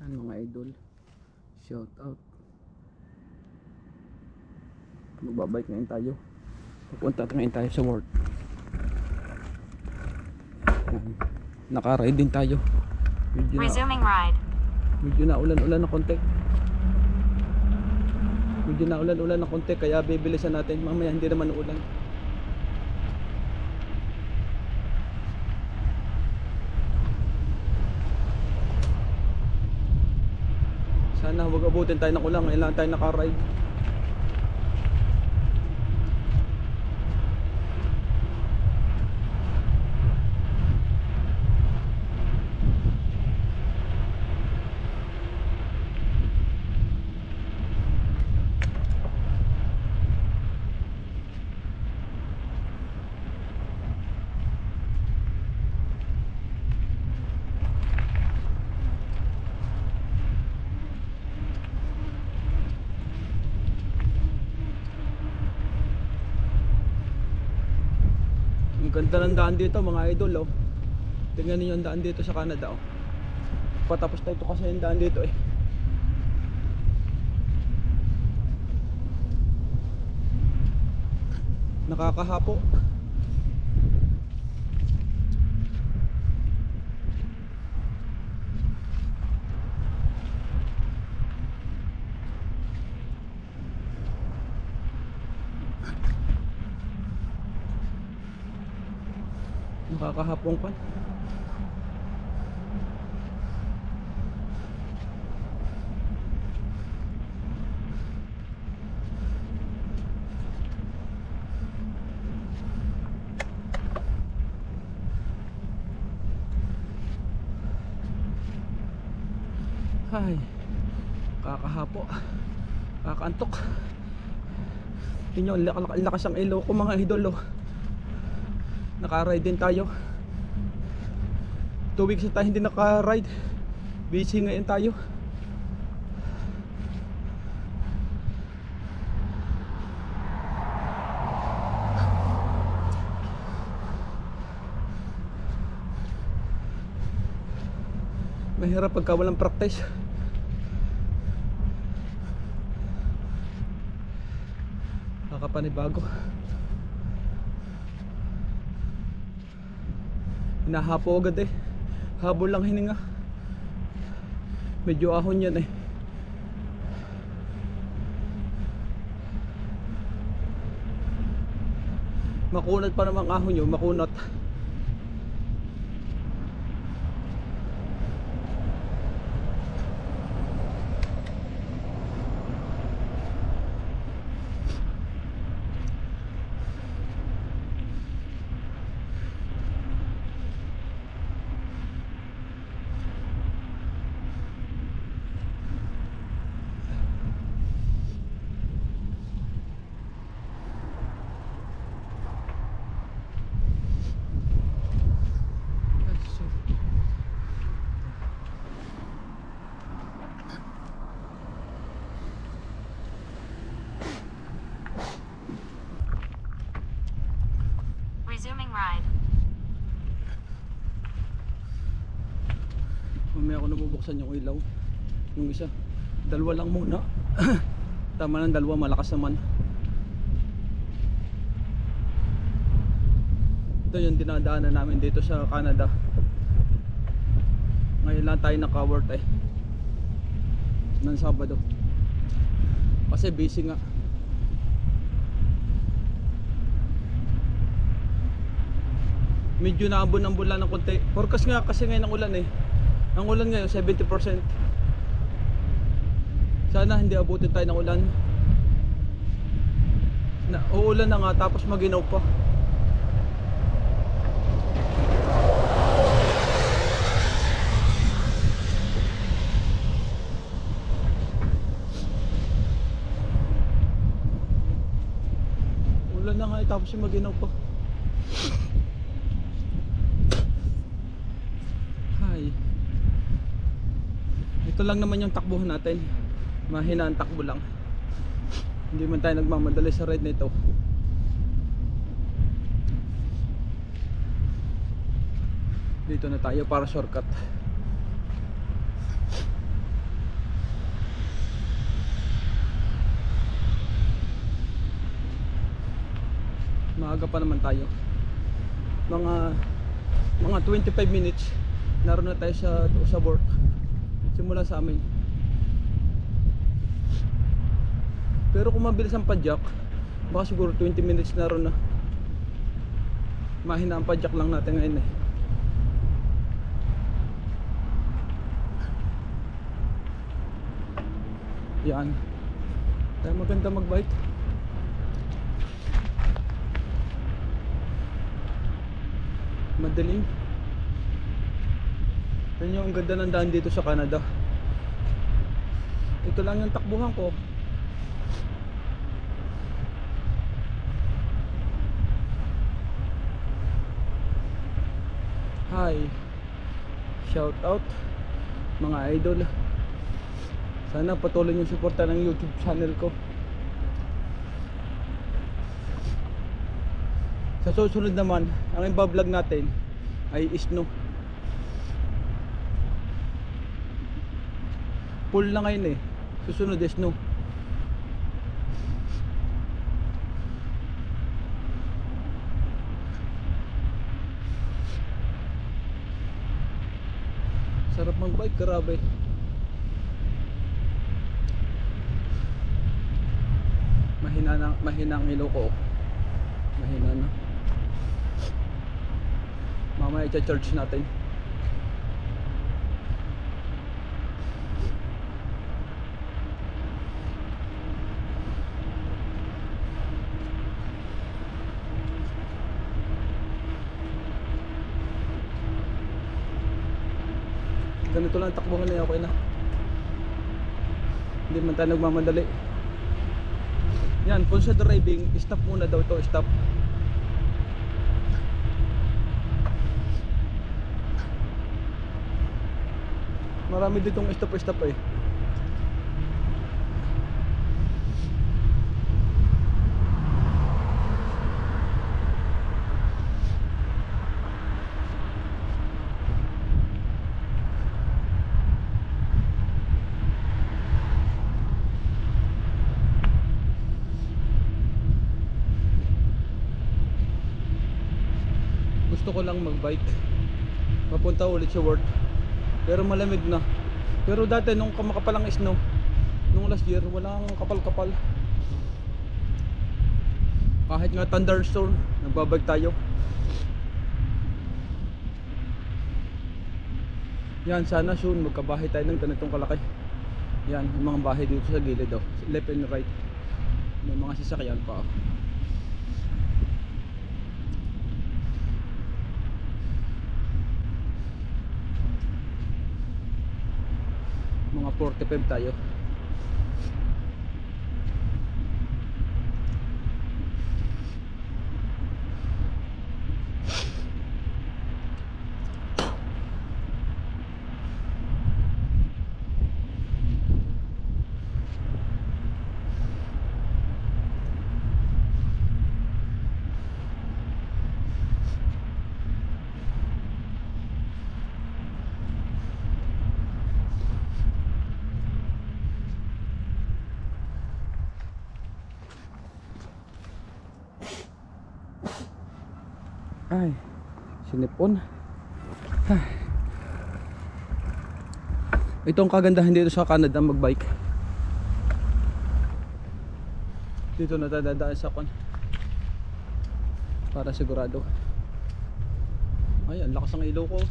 Yan mga idol, shout out. Magbabike ngayon tayo, pupunta ngayon tayo sa work. Naka-ride din tayo. Resuming ride. Medyo na ulan-ulan na konti. Medyo na ulan-ulan na konti, kaya bibilisan natin. Mamaya hindi naman ulan. Sana huwag abutin tayo ng ulan. Ngayon lang tayo naka-ride. Ang ganda ng daan dito mga idol, oh. Tingnan niyo ang daan dito sa Canada, oh. Patapos na ito kasi yung daan dito eh. Nakakahapo. Nakakahapong pa. Ay, kakahapo, kakaantok. Tingnan nyo, lakas ang ilaw ko mga idol, oh. Naka-ride din tayo. 2 weeks na tayo hindi naka-ride. Busy ngayon tayo. Mahirap pagka walang practice. Kakapanibago. Hinahapo agad eh. Habol lang hininga. Medyo ahon yan eh. Makunat pa namang ahon yun. Makunat. Resuming ride. Mamaya ako nabubuksan yung ilaw. Yung isa. Dalawa lang muna. Tama ng dalawa, malakas naman. Ito yung dinadaanan namin dito sa Canada. Ngayon lang tayo naka-work eh. Ng Sabado. Kasi busy nga. Medyo naambon-ambon lang ng konti. Forecast nga kasi ngayon ang ulan eh. Ang ulan ngayon 70%. Sana hindi abutin tayo ng ulan. Uulan na nga tapos maginaw pa. Ulan na nga tapos maginaw pa. Ito lang naman yung takbuhan natin. Mahina ang takbo lang. Hindi man tayo nagmamadali sa ride nito. Dito na tayo para shortcut. maaga pa naman tayo. Mga 25 minutes naroon na tayo sa work simula sa amin. Pero kung mabilis ang padyak, baka siguro 20 minutes naroon na. Mahina ang padyak lang natin ngayon eh. Yan. Kaya maganda magbike. Madaling. Yan yung ang ganda ng daan dito sa Canada. Ito lang yung takbuhan ko. Hi. Shout out mga idol. Sana patuloy yung suporta ng YouTube channel ko. Sa susunod naman, ang iba-vlog natin ay snow. Full na ngayon eh. Susunod is snow. Sarap mag-bike, grabe. Mahina ang ilaw ko. Mahina na. Mamaya i-charge natin. Ganito lang takbuhan na, okay na. Hindi man tayo nagmamadali. Yan, kung sa driving, stop muna daw ito, stop. Marami ditong stop eh. Gusto ko lang magbike papunta ulit sa work, pero malamig na. Pero dati nung kumakapalang snow nung last year, walang kapal-kapal. Kahit nga thunderstorm, nagbabike tayo. Yan, sana soon magkabahay tayo ng ganitong kalaki. Yan, yung mga bahay dito sa gilid daw, left and right. May mga sasakyan pa. Mga 45 tayo. Ay, sinipon. Ay. Ito ang kagandahan dito sa Canada magbike. Dito na dadaan sa kon para sigurado. Ay, ang lakas ng ilaw ko.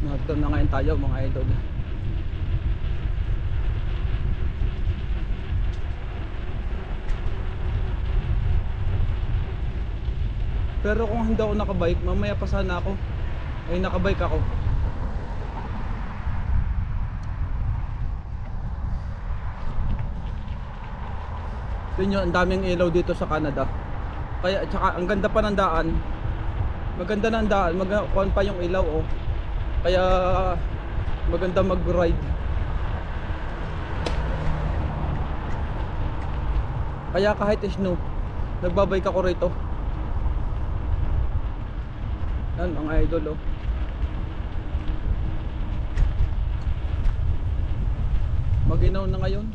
Narito na ngayon tayo mga idol. Pero kung hindi ako nakabike, mamaya pa sana ako ay nakabike ako. Tingnan nyo, ang daming ilaw dito sa Canada. Kaya tsaka ang ganda pa ng daan. Maganda na ang daan, magkuhan pa yung ilaw oh. Kaya maganda mag-ride. Kaya kahit snow, nagbabike ako rito. Yan mga idol oh. Maginaw na ngayon.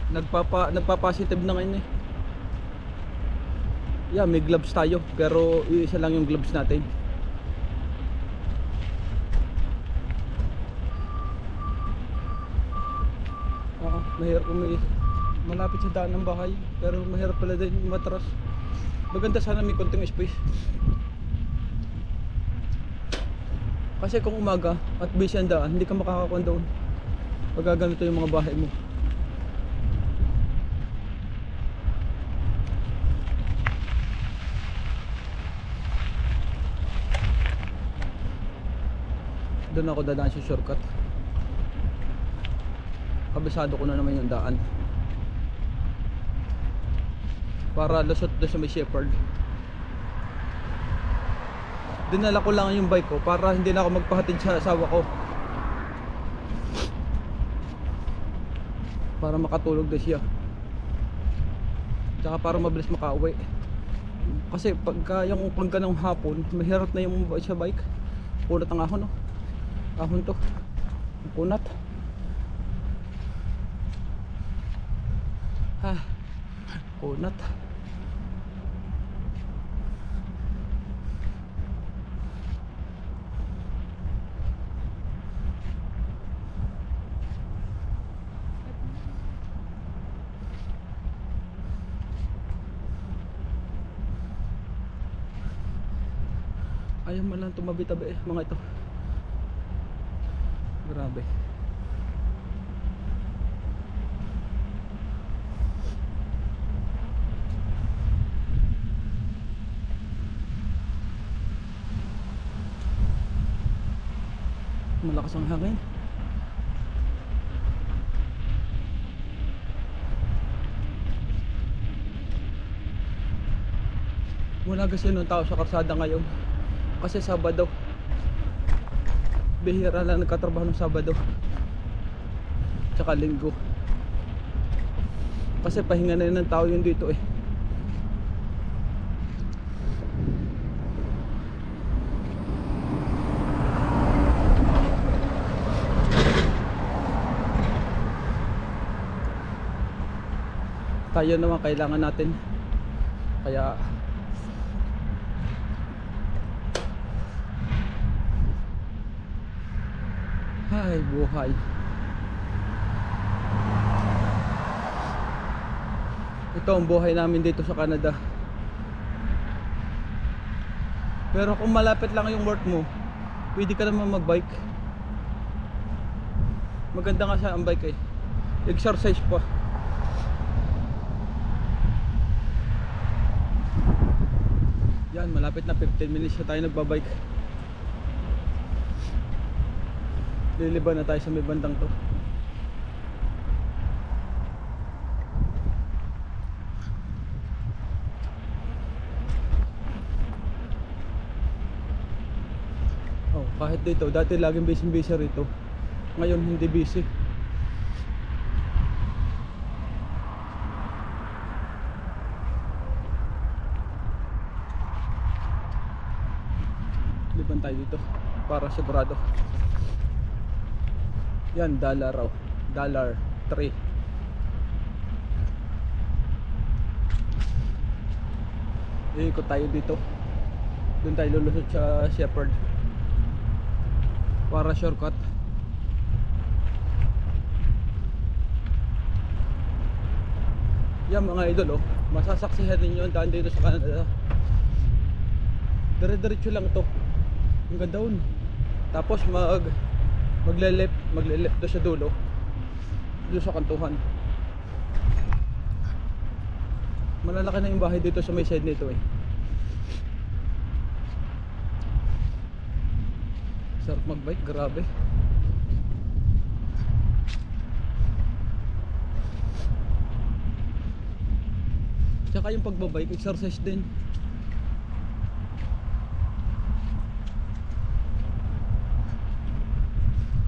Nagpa-positive na ngayon eh. Yeah, may gloves tayo pero isa lang yung gloves natin. Mahirap malapit sa daan ng bahay pero mahirap pala din matras. Maganda sana may konting space. Kasi kung umaga at busy ang daan, hindi ka makakakuha doon. Pag ganito yung mga bahay mo. Doon ako dadaan sa shortcut. Kabisado ko na naman yung daan. Para lusot doon sa may Shepherd. Dinala ko lang yung bike ko para hindi na ako magpahatid sa asawa ko. Para makatulog na siya. Tsaka para mabilis makauwi. Kasi pagka ng hapon, mahirap na yung sa bike. Kunat ang ahon, no? Ahon to. Kunat. Kunat. Ayaw man lang tumabi-tabi mga ito. Grabe. Malakas ang hangin. Wala kasi nung tao sa karsada ngayon. Kasi Sabado. Bihira lang nagkatrabaho ng Sabado. Tsaka Linggo. Kasi pahinga na yun ng tao yun dito eh. Tayo naman kailangan natin. Kaya ay buhay. Ito ang buhay namin dito sa Canada. Pero kung malapit lang yung work mo, pwede ka naman magbike. Maganda nga sa ang bike eh. Exercise pa. Yan, malapit na 15 minutes na tayo nagbabike. Liliban na tayo sa may bandang to. Oh, kahit dito, dati laging busy rito. Ngayon hindi busy. Liban tayo dito para sigurado. Yan, dollar raw. $3. Iikot tayo dito. Doon tayo lulusot sa Shepherd. Para shortcut. Yan mga idol oh. Masasaksihan ninyo ang daan dito sa Canada. Dire-diretso lang to. Ang ganda doon. Tapos magle-left to sa dulo. Doon sa kantuhan. Malalaki na yung bahay dito sa may side nito eh. Sarap magbike, grabe. Tsaka yung pagbabike, exercise din.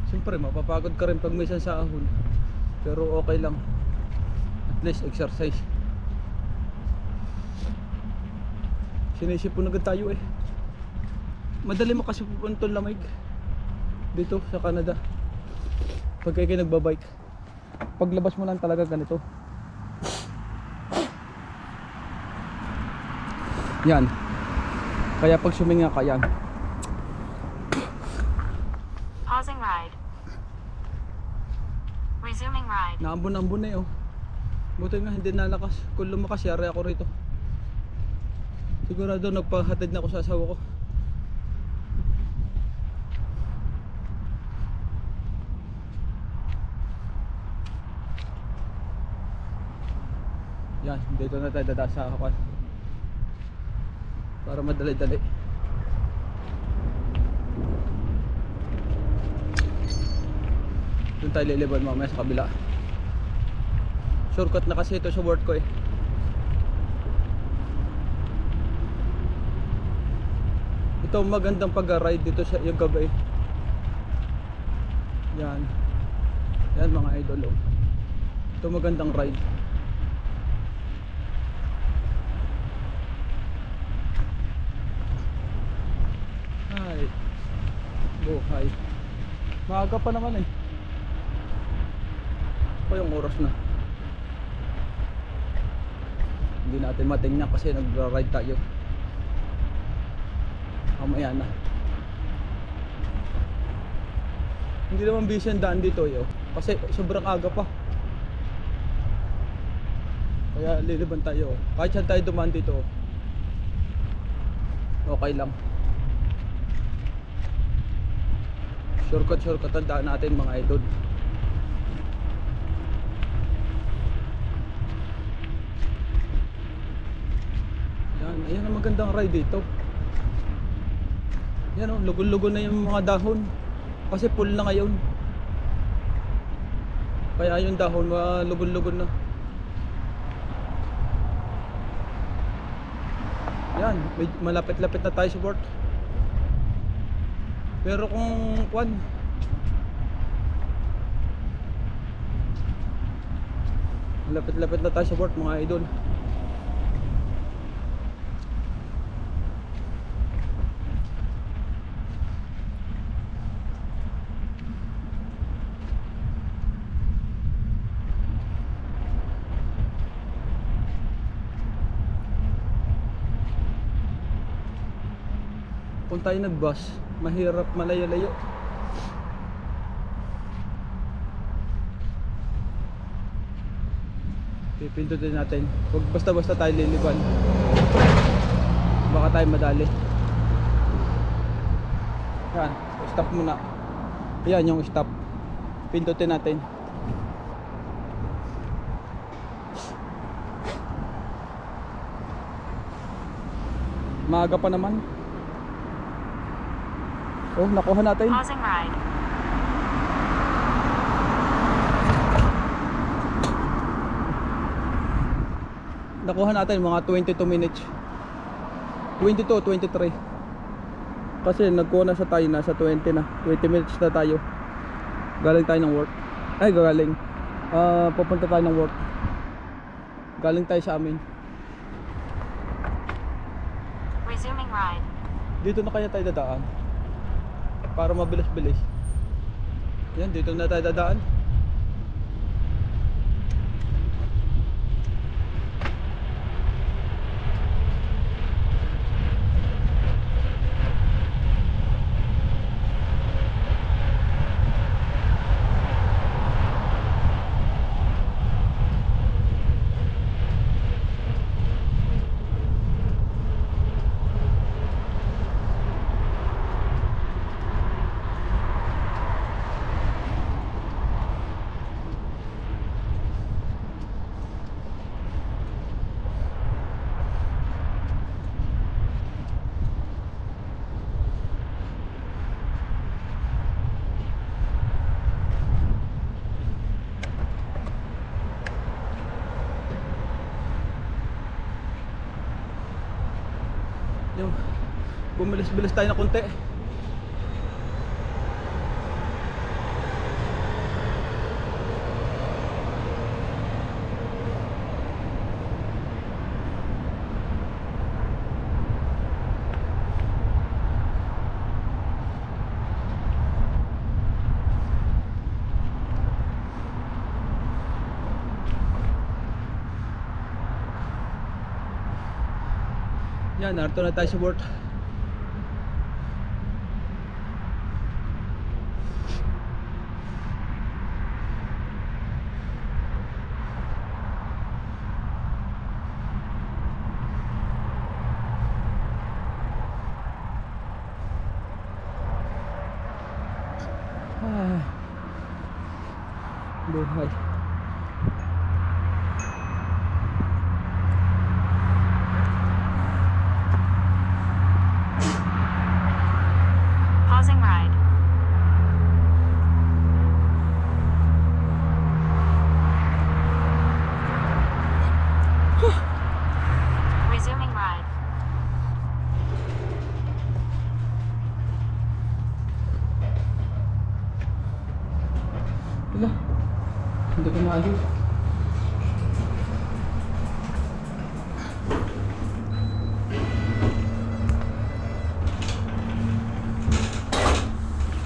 Siyempre mapapagod ka rin pag may isang sahon, pero okay lang, at least exercise. Sinisipon agad tayo eh. Madali mo kasi pupuntong lamig dito sa Canada pag kayo nagbabike. Paglabas mo lang talaga ganito. Yan. Kaya pag suminga ka yan. Pausing ride. Resuming ride. Naambon-ambon na eh oh. Buti nga hindi nalakas. Kung lumakas yari ako rito. Sigurado nagpahatid na ako sa asawa ko. Yan, dito na tayo dadaas sa Hakan para madali-dali. Doon tayo liliban mamaya sa kabila. Shortcut na kasi ito sa work ko eh. Ito magandang pag-ride dito sa yung gabi. Yan. Yan mga idol oh. Ito magandang ride. Ay. Buhay. Maaga pa naman eh. Pa yung oras na. Hindi natin matingnan kasi nagra-ride tayo. Mamaya na. Hindi naman busy ang daan dito yo. Kasi sobrang aga pa. Kaya liliban tayo. Kahit saan tayo dumaan dito. Okay lang. Shortcut ang daan natin mga idol. Yan, ayan ang magandang ride dito. Yan oh, lugon-lugon na yung mga dahon. Kasi full na ngayon. Kaya yung dahon lugon-lugon na. Yan, malapit-lapit na tayo sa port. Pero kung malapit-lapit na tayo sa port mga idol. Kung tayo nag-bus, mahirap malayo-layo. Pipindutin natin. Huwag basta-basta tayo liliban. Baka tayo madali. Yan, stop muna. Yan yung stop. Pindutin natin. Maaga pa naman. Oh, nakuha natin. Pausing ride. Nakuha natin mga 22 minutes. 22, 23. Kasi nagkuha na sa tayo, nasa 20 na. 20 minutes na tayo. Galing tayo ng work. Ay, galing. Pupunta tayo ng work. Galing tayo sa amin. Resuming ride. Dito na kaya tayo dadaan para mabilis-bilis. Yan, dito na tayo dadaan. Bumilis-bilis tayo na konti. Yan, narito na tayo sa work. Buhay. Pausing ride. Resuming ride. Wala. Hindi ko maayos.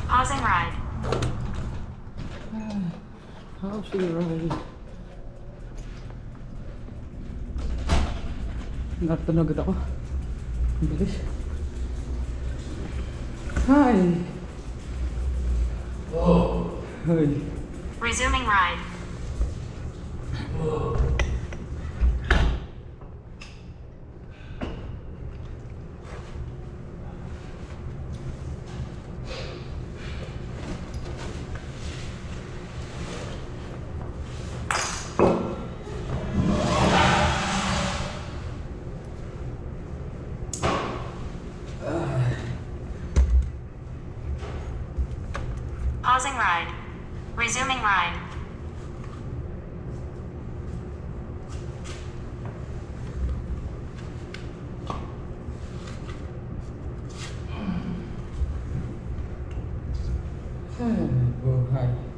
Pausing ride. Housing ride. Narito na agad ako. Ang bilis. Hi! Hi. Resuming ride. Pausing ride. Resuming ride. Buhay.